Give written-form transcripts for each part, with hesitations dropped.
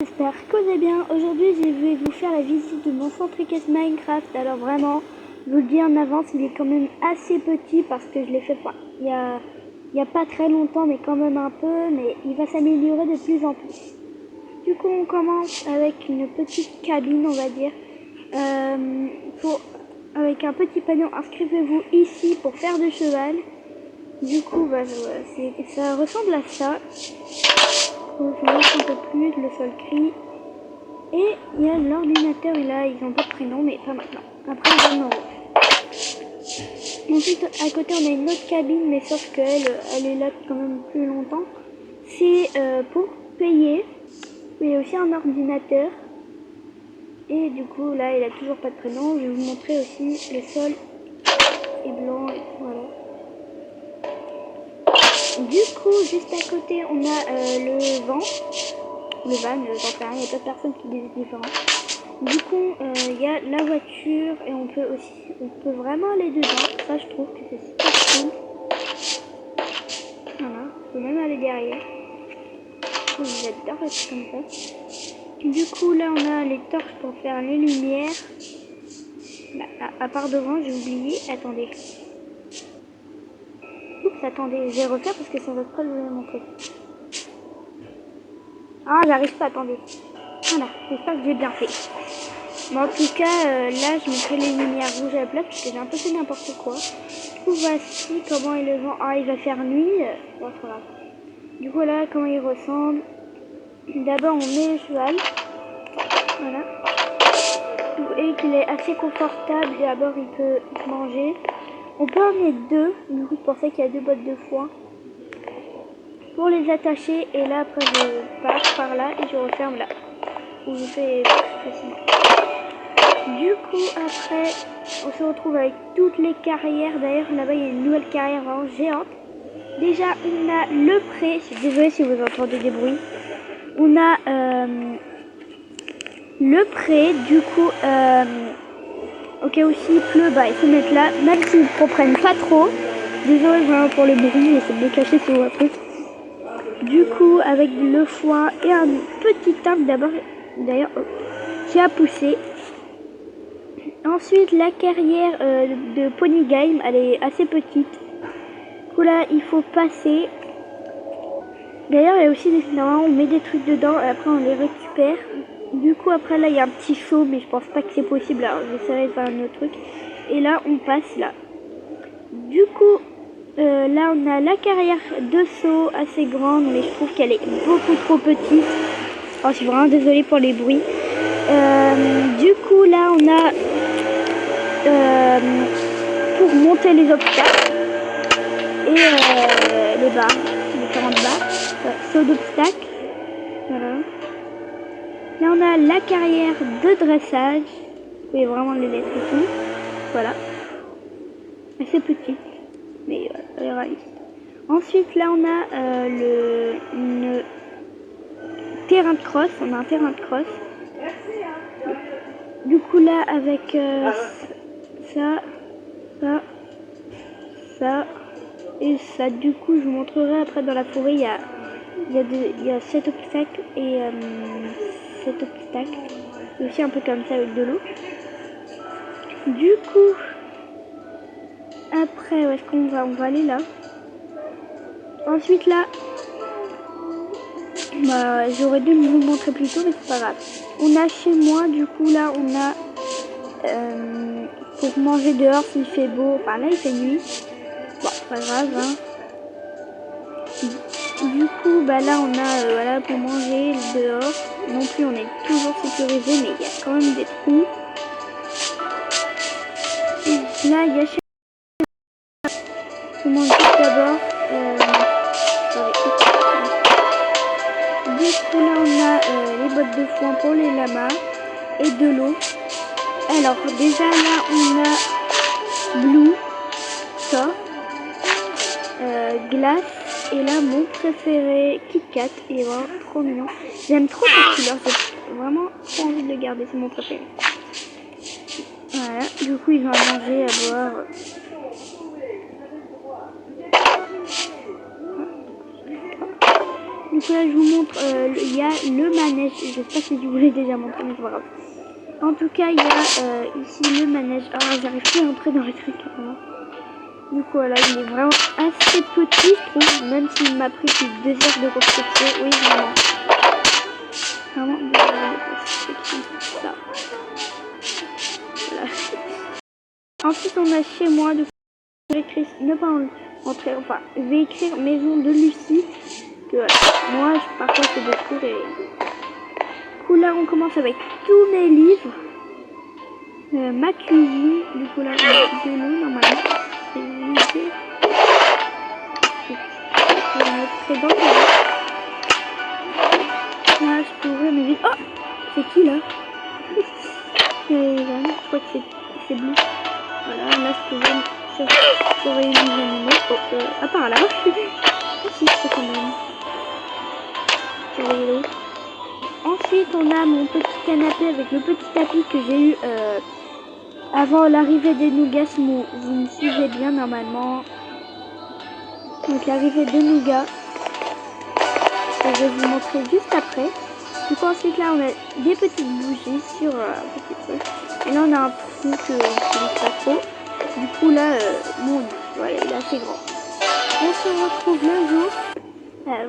J'espère que vous allez bien. Aujourd'hui, je vais vous faire la visite de mon centre caisse Minecraft. Alors vraiment, je vous le dis en avance, il est quand même assez petit parce que je l'ai fait il y a pas très longtemps, mais quand même un peu. Mais il va s'améliorer de plus en plus. Du coup, on commence avec une petite cabine, on va dire, avec un petit panneau. Inscrivez-vous ici pour faire du cheval. Du coup, ça ressemble à ça. Je vous montre un peu plus, le sol crie. Et il y a l'ordinateur, et là, ils ont pas de prénom, mais pas maintenant. Après, ils en auront. Ensuite, à côté, on a une autre cabine, mais sauf qu'elle elle est là quand même plus longtemps. C'est pour payer. Mais il y a aussi un ordinateur. Et du coup, là, il a toujours pas de prénom. Je vais vous montrer aussi le sol est blanc, et voilà. Du coup, juste à côté, on a le van, j'en sais rien, il n'y a pas de personne qui dit différent. Du coup, il y a la voiture et on peut vraiment aller dedans. Ça, je trouve que c'est super cool. Voilà, on peut même aller derrière. J'adore être comme ça. Du coup, là, on a les torches pour faire les lumières. Là, à part devant, j'ai oublié. Attendez. Oups, attendez, je vais refaire parce que ça va pas vous montrer. Ah, j'arrive pas, attendez. Voilà, j'espère que j'ai bien fait. Bon, en tout cas, là, je mettrai les lumières rouges à la place parce que j'ai un peu fait n'importe quoi. Du coup, voici comment est le vent. Ah, il va faire nuit. Bon, c'est pas grave. Du coup, là, comment il ressemble. D'abord, on met le cheval. Voilà. Vous voyez qu'il est assez confortable. D'abord, il peut manger. On peut en mettre deux. Du coup, c'est pour ça qu'il y a deux bottes de foin. Pour les attacher. Et là, après, je passe par là et je referme là. Où je fais facilement. Du coup, après, on se retrouve avec toutes les carrières. D'ailleurs, là-bas, il y a une nouvelle carrière vraiment géante. Déjà, on a le pré. Je suis désolée si vous entendez des bruits. On a le pré. Du coup, au cas où s'il pleut, bah, il faut mettre là. Même s'ils ne comprennent pas trop. Désolée vraiment pour le bruit. J'essaie de me cacher sur votre truc. Du coup, avec le foin et un petit arbre d'abord. D'ailleurs, j'ai à pousser. Ensuite, la carrière de Pony Game, elle est assez petite. Du coup, là, il faut passer. D'ailleurs, il y a aussi des... Normalement, on met des trucs dedans et après, on les récupère. Du coup, après, là, il y a un petit saut, mais je pense pas que c'est possible. Alors, j'essaierai de faire un autre truc. Et là, on passe là. Du coup, là, on a la carrière de saut assez grande, mais je trouve qu'elle est beaucoup trop petite. Oh, je suis vraiment désolée pour les bruits. Du coup, là, on a... pour monter les obstacles et les barres, différentes barres, saut d'obstacles. Voilà. Là on a la carrière de dressage. Vous pouvez vraiment les lettres et tout. Voilà. Assez petite, mais voilà, elle est réaliste. Ensuite là on a une terrain de cross. On a un terrain de cross. Du coup là avec ça et ça. Du coup, je vous montrerai après dans la forêt. Il y a 7 obstacles et 7 obstacles. Et aussi un peu comme ça avec de l'eau. Du coup, après, où est-ce qu'on va? On va aller là. Ensuite, là, bah, j'aurais dû vous le montrer plus tôt, mais c'est pas grave. On a chez moi, du coup, là, on a pour manger dehors s'il fait beau. Enfin, là, il fait nuit. Bon, pas grave, hein. Du coup, bah là, on a voilà, pour manger dehors. Non plus, on est toujours sécurisé, mais il y a quand même des trous. Là, il y a chez moi. On mange d'abord. Du coup, là, on a les bottes de foin pour les lamas et de l'eau. Alors, déjà, là, on a Blue, ça, glace. Et là, mon préféré, Kit Kat, il est vraiment trop mignon. J'aime trop cette couleur, j'ai vraiment trop envie de le garder, c'est mon préféré. Voilà, du coup, ils ont à manger, à boire. Du Du coup là je vous montre, il y a le manège, je sais pas si je vous l'ai déjà montré mais c'est pas grave. En tout cas il y a ici le manège, alors j'arrive plus à entrer dans les trucs. Hein. Du coup voilà, il est vraiment assez petit je trouve, même s'il m'a pris plus de 2 heures de construction, oui vraiment. Vraiment 2 heures de construction, ça. Voilà. Ensuite on a chez moi, du coup je vais écrire, ne pas entrer, enfin je vais écrire maison de Lucie. Que voilà. Moi parfois c'est des cours et... Du coup là on commence avec tous mes livres. Ma cuisine, du coup là on a de l'eau normalement. C'est vide. Je vais mettre dans le lit. Là je peux ouvrir mes livres. Oh, c'est qui là? Je crois que c'est bleu. Voilà, là je peux ouvrir surveiller mes animaux. Oh, à part là. Ah si, je peux quand même. Surveiller l'eau. Ensuite, on a mon petit canapé avec le petit tapis que j'ai eu avant l'arrivée des nougats. Si vous me suivez bien normalement. Donc l'arrivée des nougats. Je vais vous montrer juste après. Du coup, ensuite là, on a des petites bougies sur un petit truc. Et là, on a un trou que je n'utilise pas trop. Du coup, là, mon lit, voilà, il est assez grand. On se retrouve le jour. Voilà.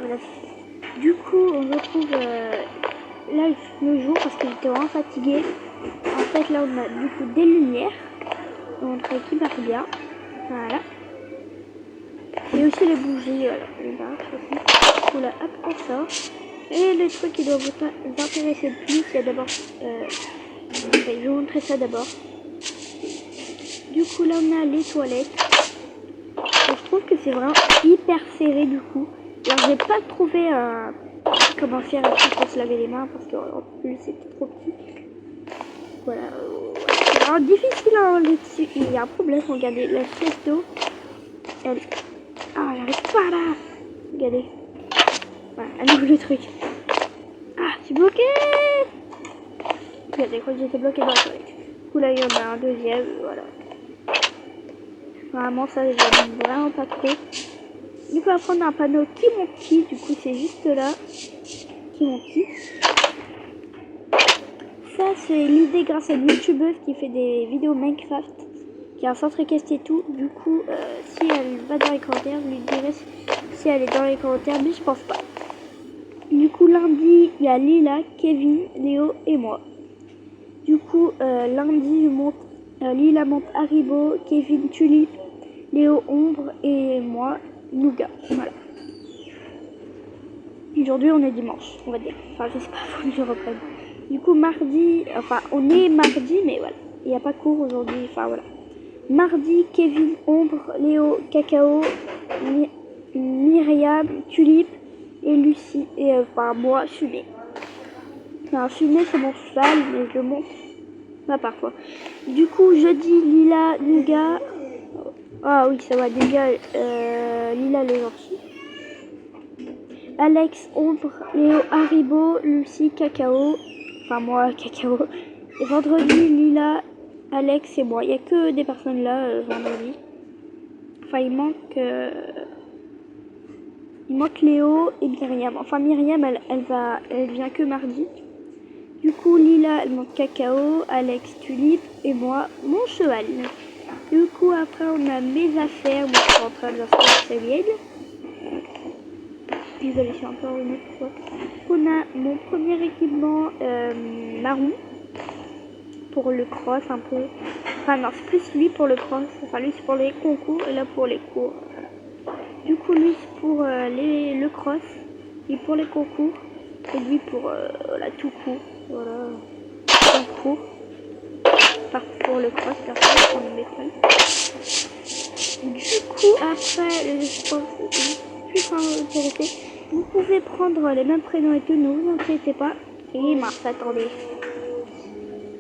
Du coup, on retrouve là le jour parce que j'étais vraiment fatiguée. En fait, là, on a du coup des lumières. On dirait qui marche bien. Voilà. Et aussi les bougies, voilà, les marches aussi. Voilà, hop, on sort. Et le truc qui doit vous intéresser le plus, il y a d'abord... je vais vous montrer ça d'abord. Du coup, là, on a les toilettes. Et je trouve que c'est vraiment hyper serré du coup. Alors, j'ai pas trouvé comment faire pour se laver les mains parce qu'en plus, c'était trop petit. Voilà. Alors, difficile à enlever dessus. Il y a un problème, regardez, la pièce d'eau, elle... Ah, j'arrive pas là. Regardez. Voilà, à nouveau le truc. Ah, je suis bloqué. Regardez, je crois que j'étais bloqué dans la toilette. Du coup, là, il y en a un deuxième, voilà. Vraiment, ça, j'aime vraiment pas trop. Du coup, après, on a un panneau qui monte qui. Du coup, c'est juste là. Qui monte qui. Ça, c'est l'idée grâce à une youtubeuse qui fait des vidéos Minecraft. Qui a un centre équestre et tout. Du coup, si elle va dans les commentaires, je lui dirai si elle est dans les commentaires. Mais je pense pas. Du coup, lundi, il y a Lila, Kevin, Léo et moi. Du coup, lundi, Lila monte Haribo, Kevin Tulip, Léo Ombre et moi Nougat. Voilà. Aujourd'hui, on est dimanche, on va dire. Enfin, je sais pas, faut que je reprenne. Du coup, mardi, enfin, on est mardi, mais voilà. Il n'y a pas cours aujourd'hui, enfin voilà. Mardi, Kevin, Ombre, Léo, Cacao, Myriam, Tulip et Lucie. Et enfin, moi, Fumé. Enfin, Fumé, c'est mon cheval, mais je le monte pas parfois. Du coup, jeudi, Lila, Nougat. Ah oui, ça va, Nougat, Lila, le gentil. Alex, Ombre, Léo, Haribo, Lucie, Cacao. Enfin, moi, Cacao. Et vendredi, Lila, Alex et moi. Il n'y a que des personnes là, vendredi. Enfin, il manque Léo et Myriam. Enfin, Myriam, elle vient que mardi. Du coup, Lila, elle manque Cacao, Alex, Tulip et moi, mon cheval. Du coup, après, on a mes affaires. Moi, je suis en train d'installer ces vieilles. Désolée, je suis un peu enrhumée pour ça. On a mon premier équipement marron pour le cross un peu. Enfin non, c'est plus lui pour le cross. Enfin lui c'est pour les concours et là pour les cours. Voilà. Du coup lui c'est pour le cross et pour les concours et lui pour la tout court. Voilà. Tout court. Enfin pour le cross, personne pour l'école. Du coup après je pense plus intéressé. Vous pouvez prendre les mêmes prénoms et tout, ne vous inquiétez pas. Et Mars, attendez.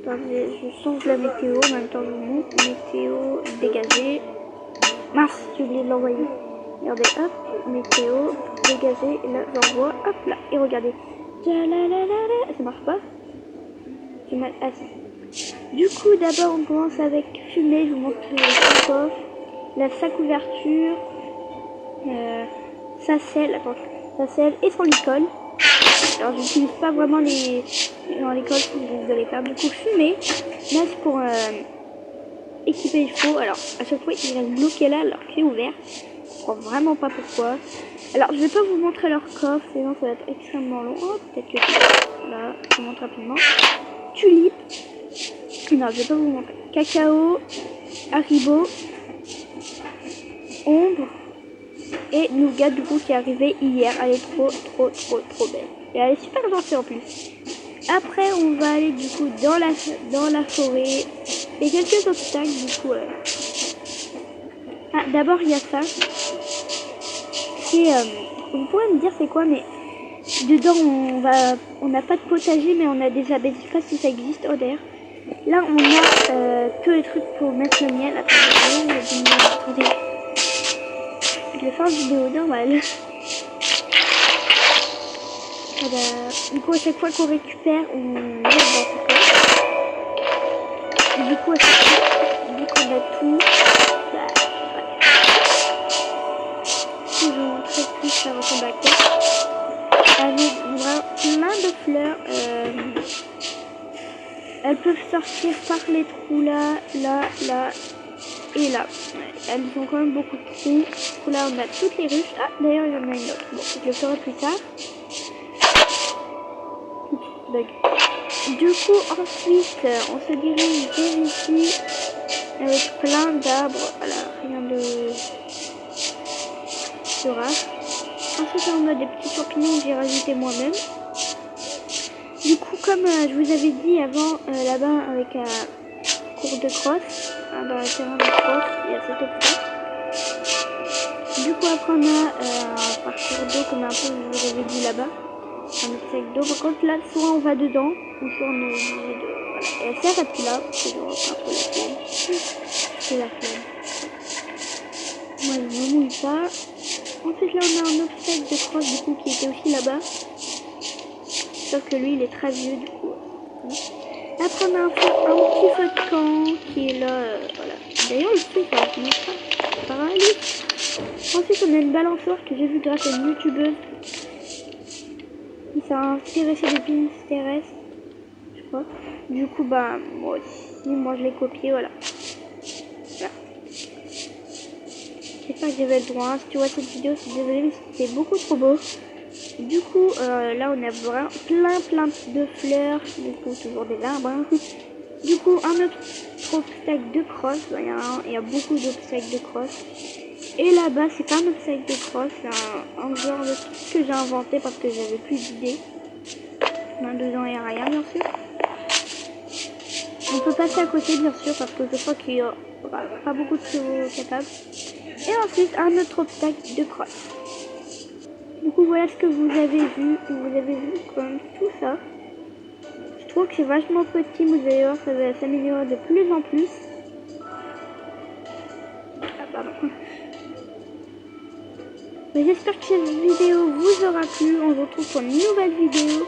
Attendez, je change la météo, en même temps je vous montre. Météo dégagée. Mars, j'ai oublié de l'envoyer. Regardez, hop, météo dégagée. Et là, j'envoie, hop là. Et regardez. Ça marche pas. J'ai mal assis. Du coup, d'abord, on commence avec fumée. Je vous montre le coffre, sa couverture. Ça selle, attends, sa selle et son licol. Alors j'utilise pas vraiment les dans l'école, vous allez pas beaucoup fumer. Là c'est pour équiper les chevaux. Alors à chaque fois ils restent bloqués là alors que c'est ouvert. Je comprends vraiment pas pourquoi. Alors je vais pas vous montrer leur coffre, sinon ça va être extrêmement long. Oh, peut-être que là, je vous montre rapidement. Tulipe. Non, je vais pas vous montrer. Cacao, Haribo, Ombre et Nougat du coup qui est arrivé hier. Elle est trop belle. Et elle est super gentille en plus. Après on va aller du coup dans la forêt et quelques obstacles du coup. Ah d'abord il y a ça. C'est vous pourrez me dire c'est quoi, mais dedans on n'a pas de potager mais on a des abeilles. Je sais pas si ça existe. Oh d'ailleurs. Là on a que les trucs pour mettre le miel. Attendez. Je vais faire une vidéo normale. Voilà. Du coup à chaque fois qu'on récupère on met dans ce coffre. Du coup à chaque fois vu qu'on a tout, bah, je vais vous montrer plus ça ressemble à quoi. Avec plein de fleurs. Elles peuvent sortir par les trous là et là. Elles ont quand même beaucoup de trous. Du coup là on a toutes les ruches. Ah d'ailleurs il y en a une autre. Bon, je le ferai plus tard. Bug. Du coup ensuite on se dirige vers ici avec plein d'arbres. Voilà, rien de rare. Ensuite on a des petits champignons que j'ai rajoutés moi-même. Du coup comme je vous avais dit avant là-bas avec un cours de cross, dans le terrain de cross, il y a cet obstacle. Du coup après on a un parcours d'eau comme un peu je vous avais dit là-bas. Un obstacle d'eau. Par contre là soit on va dedans ou soit on est obligé de. Voilà. Et elle s'arrête là parce que je reprends un peu la flemme. C'est la flemme. Moi je me mouille pas. Ensuite là on a un obstacle de cross du coup qui était aussi là-bas. Sauf que lui il est très vieux du coup. Après on a un petit feu de camp qui est là. Voilà. D'ailleurs le feu ça va finir par aller. Ensuite on a une balançoire que j'ai vue grâce à une youtubeuse. Qui s'est intéressée des Pinterest. Je crois. Du coup bah moi aussi. Moi je l'ai copié voilà. Voilà. J'espère que j'avais le droit. Si tu vois cette vidéo, je suis désolée mais c'était beaucoup trop beau. Du coup, là on a vraiment plein de fleurs, du coup toujours des arbres. Hein. Du coup, un autre obstacle de cross, il y a beaucoup d'obstacles de cross. Et là-bas, c'est pas un obstacle de cross, c'est un genre de truc que j'ai inventé parce que j'avais plus d'idées. Dedans, il n'y a rien, bien sûr. On peut passer à côté, bien sûr, parce que je crois qu'il y aura pas beaucoup de chevaux capables. Et ensuite, un autre obstacle de cross. Du coup voilà ce que vous avez vu. Vous avez vu quand même tout ça. Je trouve que c'est vachement petit, vous allez voir ça va s'améliorer de plus en plus. Ah pardon. Mais j'espère que cette vidéo vous aura plu. On se retrouve pour une nouvelle vidéo.